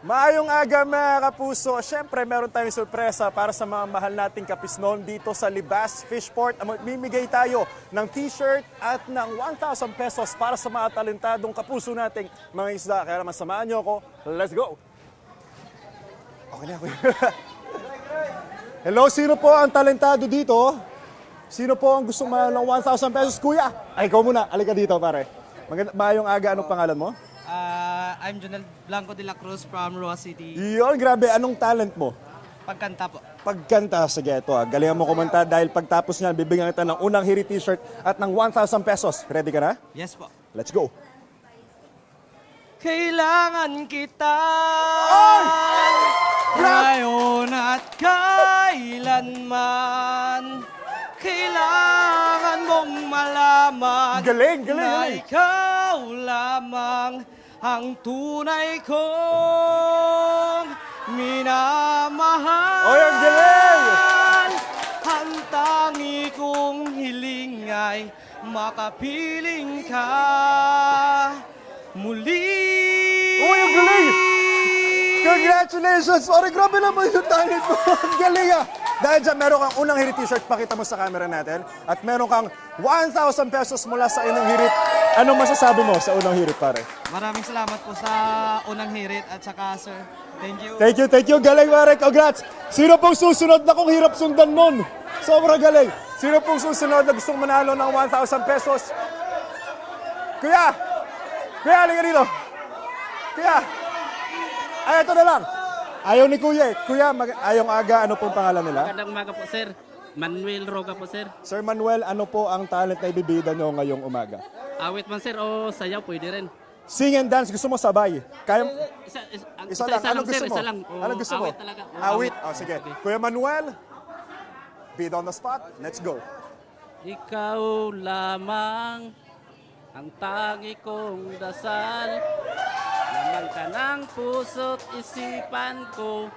Maayong aga mga kapuso. Siyempre, meron tayong sorpresa para sa mga mahal nating kapisnon dito sa Libas Fishport. Mimigay tayo ng t-shirt at ng 1,000 pesos para sa mga talentadong kapuso nating mga isda. Kaya naman samahan nyo ako. Let's go! Okay na ako. Hello, sino po ang talentado dito? Sino po ang gusto manalo ng 1,000 pesos? Kuya! Ay, ikaw muna. Alika dito, pare. Maayong aga. Anong pangalan mo? I'm Jonel Blanco de la Cruz from Roa City. Yun, grabe. Anong talent mo? Pagkanta po. Pagkanta, sige ito. Galingan mo kumanta dahil pagtapos niyan, bibigyan kita ng unang Hiri t-shirt at ng 1,000 pesos. Ready ka na? Yes po. Let's go! Kailangan kita Ay! ngayon at kailanman. Kailangan mong malaman Galing, galing, na galing. ikaw lamang ang tunay kong minamahal. Oy, ang galing! Ang tangi kong hiling ay makapiling ka muli. Uy, ang galing! Congratulations! Sorry, grabe naman yung talent mo. Ang galing ah! Dahil dyan, meron kang unang Hiri t-shirt, pakita mo sa camera natin. At meron kang 1,000 pesos mula sa unang hirit. Anong masasabi mo sa unang hirit, pare? Maraming salamat po sa unang hirit at saka sir. Thank you. Thank you, thank you. Galing, pare. Congrats! Sino pong susunod na kung hirap sundan nun? Sobrang galing. Sino pong susunod na gustong manalo ng 1,000 pesos? Kuya! Kuya, halika dito. Kuya! Ay, ito na lang. Ayaw ni Kuya eh. Kuya, ayong aga, ano pong pangalan nila? Magandang umaga po, sir. Manuel Roga po, sir. Sir Manuel, ano po ang talent na ibibida nyo ngayong umaga? Awit man, sir, o sayaw, pwede rin. Sing and dance, gusto mo sabay? Kaya, Isa lang, lang, anong sir, gusto mo? isa lang. O, Anong gusto mo? awit talaga. O, Awit. Oh, sige. Okay. Kuya Manuel, bid on the spot. Let's go. Ikaw lamang ang tangi kong dasal. Laman ka ng puso't isipan ko.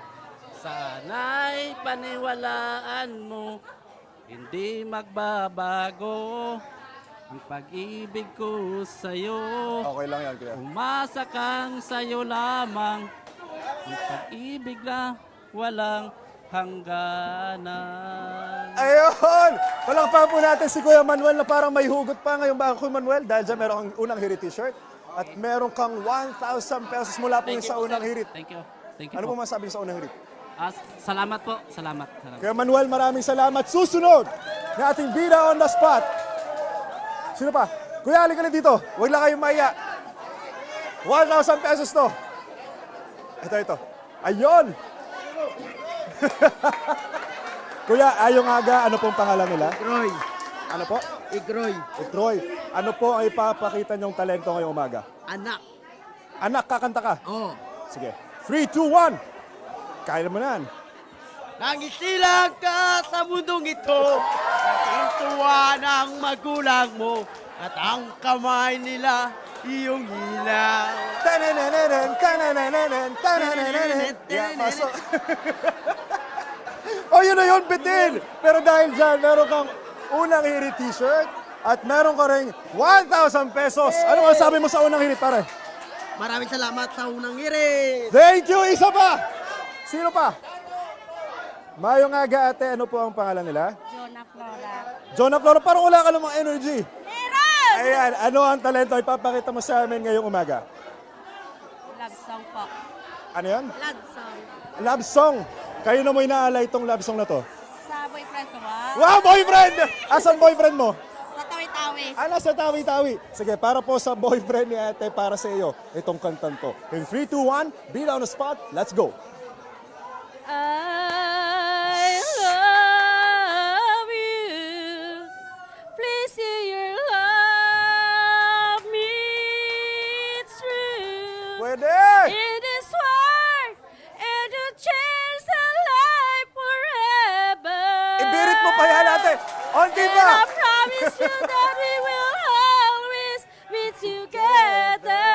Sana'y paniwalaan mo, hindi magbabago ang pag-ibig ko sa'yo. Okay lang yan, Kuya. Umasa kang sa'yo lamang, ang pag-ibig na walang hangganan. Ayun! Palakpakan po natin si Kuya Manuel na parang may hugot pa ngayong bago, Kuya Manuel. Dahil dyan meron kang unang Hiri t-shirt at meron kang 1,000 pesos mula po sa unang hirit. Thank you. Thank you Ano po. po masabi sa unang hirit? Salamat po. Salamat. Kuya Manuel, maraming salamat. Susunod na ating bida on the spot. Sino pa? Kuya, halika na dito. Huwag lang kayong maiya. 1,000 pesos to. Ito. Ayun! Kuya, ayong aga, ano pong pangalan nila? Igroy. Ano po? Igroy. Troy, ano po ang ipapakita niyong talento ngayong umaga? Anak. Anak, kakanta ka. Oh. Sige. 3, 2, 1. Kaya mo na. Nangisilang ka sa mundong ito, kasintuan ang magulang mo, at ang kamay nila iyong ilaw. Tananananan, tananananan, tananananan. Yeah, pasok. Oh, yun na yun, bitin! Pero dahil dyan, meron kang unang Hiri t-shirt at meron ka rin 1,000 pesos. Ano ang sabi mo sa unang Hiri, pare? Maraming salamat sa unang hirit. Thank you! Isa pa! Sino pa? Mayong aga, ate. Ano po ang pangalan nila? Jonah Flora. Jonah Flora, parang wala ka namang energy. Meron! Ayan, ano ang talento ipapakita mo sa amin ngayong umaga? Love song po. Ano yan? Love song. Love song. Kayo na mo inaalay itong love song na to? Sa boyfriend ko ba? Wow, boyfriend! Asan boyfriend mo? Sa tawi-tawi. Ala sa tawi-tawi. Sige, para po sa boyfriend ni ate, para sa iyo, itong kantan to. In 3, 2, 1, be on the spot, let's go. I love you. Please hear your love me true. Pwede! In this world, and to change the life forever. Ibirit mo pa yan ate. Onti And pa! I promise you that we will always be together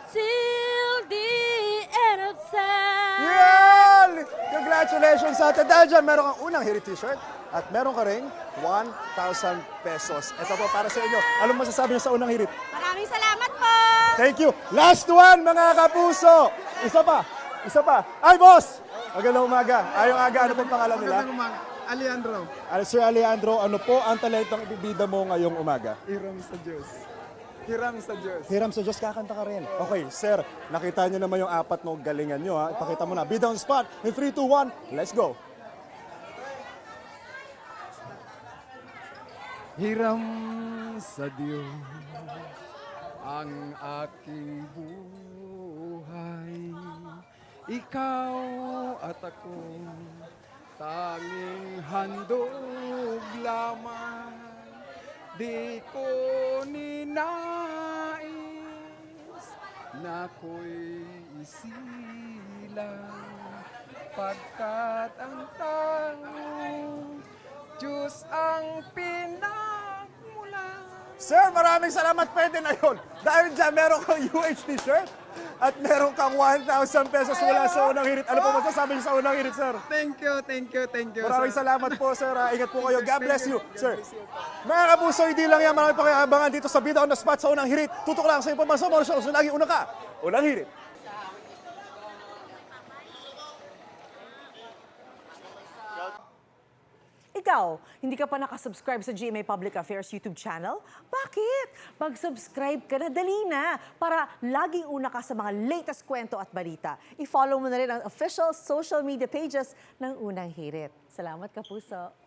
till the end of time. Yan! Congratulations sa ate. Dahil dyan, meron kang unang Hiri t-shirt at meron ka rin 1,000 pesos. Ito po para sa inyo. Anong masasabi niyo sa unang hirit? Maraming salamat po! Thank you. Last one, mga kapuso. Isa pa. Isa pa. Ay, boss! Magandang umaga. Ayong aga, ano pong pangalan nila? Alejandro, Sir Alejandro, ano po ang talentong ibibida mo ngayong umaga? hiram sa Diyos. Hiram sa Diyos. Hiram sa Diyos, kakanta ka rin. Okay, sir, nakita niyo naman yung apat ng galingan niyo, ha? Ipakita mo na. Be down spot. In 3, 2, 1, let's go. Hiram sa Diyos ang aking buhay. Ikaw at ako, tanging handog lamang. Di ko ninais na ako'y isilang, pagkat ang tanging Diyos ang pinagmulan. Sir, maraming salamat. Pwede na yun. Dahil dyan, meron kang UH t-shirt at meron kang 1,000 pesos mula sa unang hirit. Ano po masasabi niyo sa unang hirit, sir? Thank you. Maraming sir. salamat po, sir. Ingat po kayo. God bless you, sir. Mga kapuso, hindi lang yan. Marami pa kayo abangan dito sa Bida on the Spot sa unang hirit. Tutok lang sa impormasyon. Mga shows na lagi una ka. Unang hirit. Ikaw, hindi ka pa nakasubscribe sa GMA Public Affairs YouTube channel? Bakit? Mag-subscribe ka na, dali na, para laging una ka sa mga latest kwento at balita. I-follow mo na rin ang official social media pages ng Unang Hirit. Salamat, Kapuso.